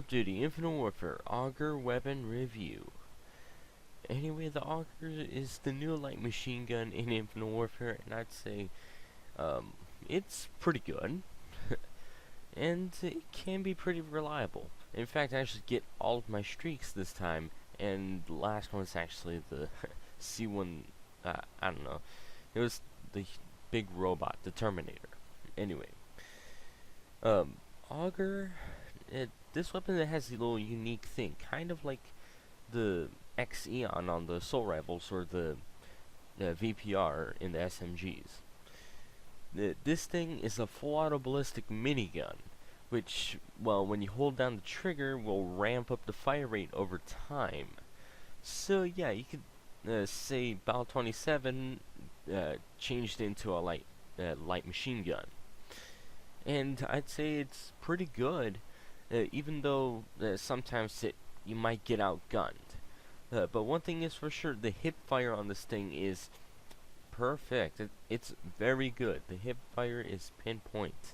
of Duty Infinite Warfare Auger Weapon Review. Anyway, the Auger is the new light machine gun in Infinite Warfare, and I'd say it's pretty good, and it can be pretty reliable. In fact, I actually get all of my streaks this time, and the last one's actually the C1, I don't know, it was the big robot, the Terminator. Anyway, Auger, this weapon that has a little unique thing, kind of like the X-Eon on the Assault Rifles or the VPR in the SMGs. This thing is a full-auto ballistic minigun, which, well, when you hold down the trigger, will ramp up the fire rate over time. So yeah, you could say Bal 27 changed into a light machine gun, and I'd say it's pretty good, even though sometimes you might get outgunned. But one thing is for sure, the hip fire on this thing is perfect. It's very good. The hip fire is pinpoint.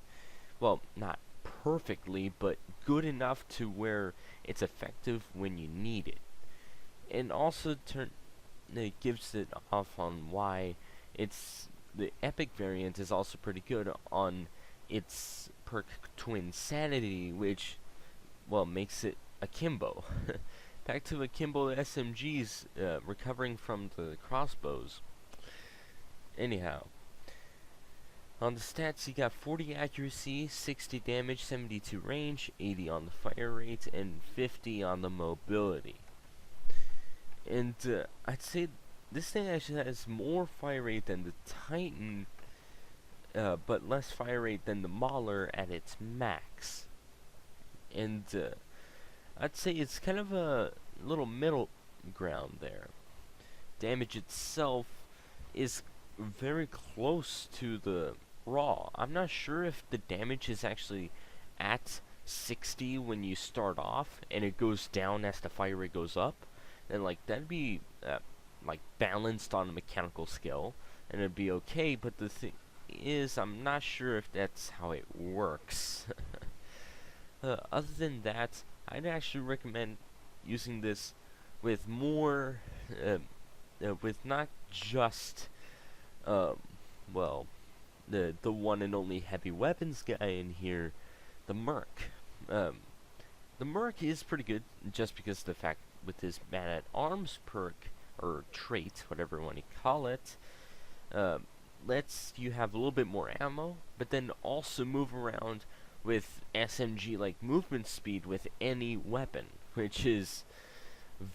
Well, not perfectly, but good enough to where it's effective when you need it. And also it gives it off on why the epic variant is also pretty good on its perk Twin Sanity, which, well, makes it akimbo. Back to akimbo SMGs, recovering from the crossbows. Anyhow, on the stats, you got 40 accuracy, 60 damage, 72 range, 80 on the fire rate, and 50 on the mobility. And I'd say this thing actually has more fire rate than the Titan, but less fire rate than the Mauler at its max. And I'd say it's kind of a little middle ground there. Damage itself is very close to the raw. I'm not sure if the damage is actually at 60 when you start off and it goes down as the fire rate goes up, and like that'd be like balanced on a mechanical scale and it'd be okay, but the thing is, I'm not sure if that's how it works. Other than that, I'd actually recommend using this with more with not just well, the one and only heavy weapons guy in here, the Merc. The Merc is pretty good just because of the fact with his man-at-arms perk, or trait, whatever you want to call it, lets you have a little bit more ammo, but then also move around with SMG-like movement speed with any weapon, which is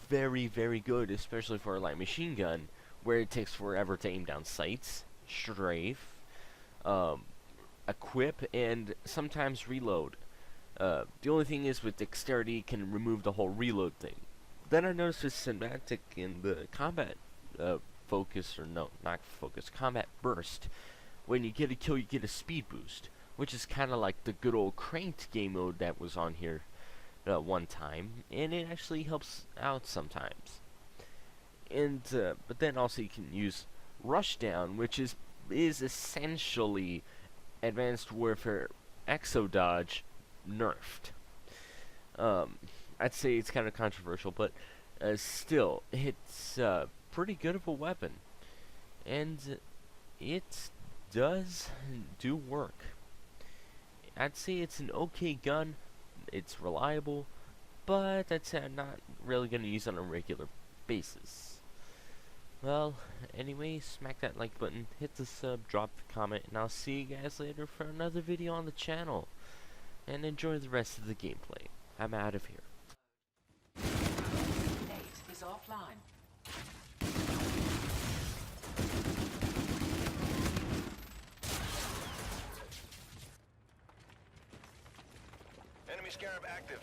very, very good, especially for a light machine gun, where it takes forever to aim down sights, strafe, equip, and sometimes reload. The only thing is with dexterity, you can remove the whole reload thing. Then I noticed with cinematic in the combat focus, or no, not focus, combat burst, when you get a kill, you get a speed boost, which is kind of like the good old cranked game mode that was on here one time, and it actually helps out sometimes. And but then also you can use rushdown, which is essentially Advanced Warfare Exo Dodge nerfed. I'd say it's kind of controversial, but still, it's pretty good of a weapon, and it does do work. I'd say it's an okay gun. It's reliable, but I'd say I'm not really going to use it on a regular basis. Well, anyway, smack that like button, hit the sub, drop the comment, and I'll see you guys later for another video on the channel. And enjoy the rest of the gameplay. I'm out of here. Nate is offline. Enemy Scarab active.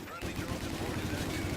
Friendly drone support is active.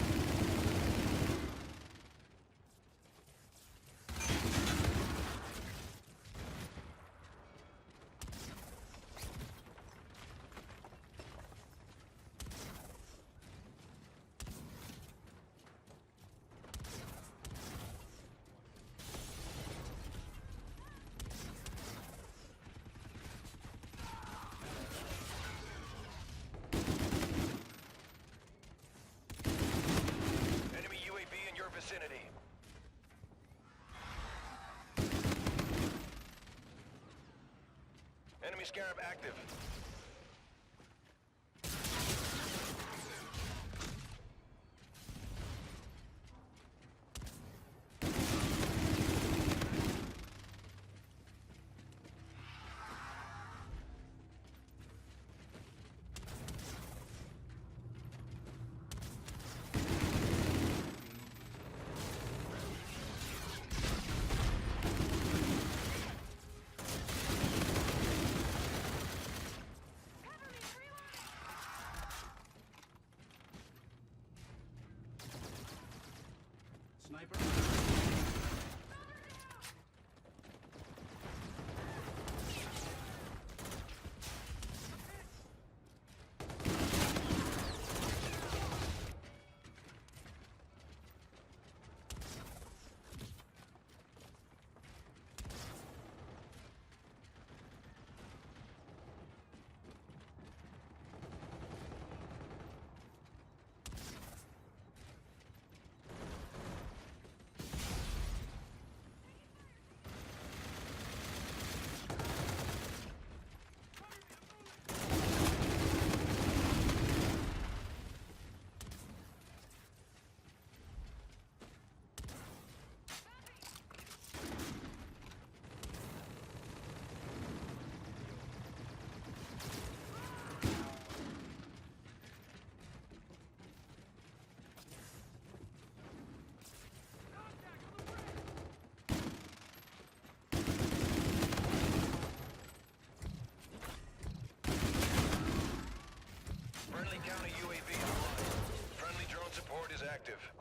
Enemy Scarab active. Sniper. Friendly counter UAV online. Friendly drone support is active.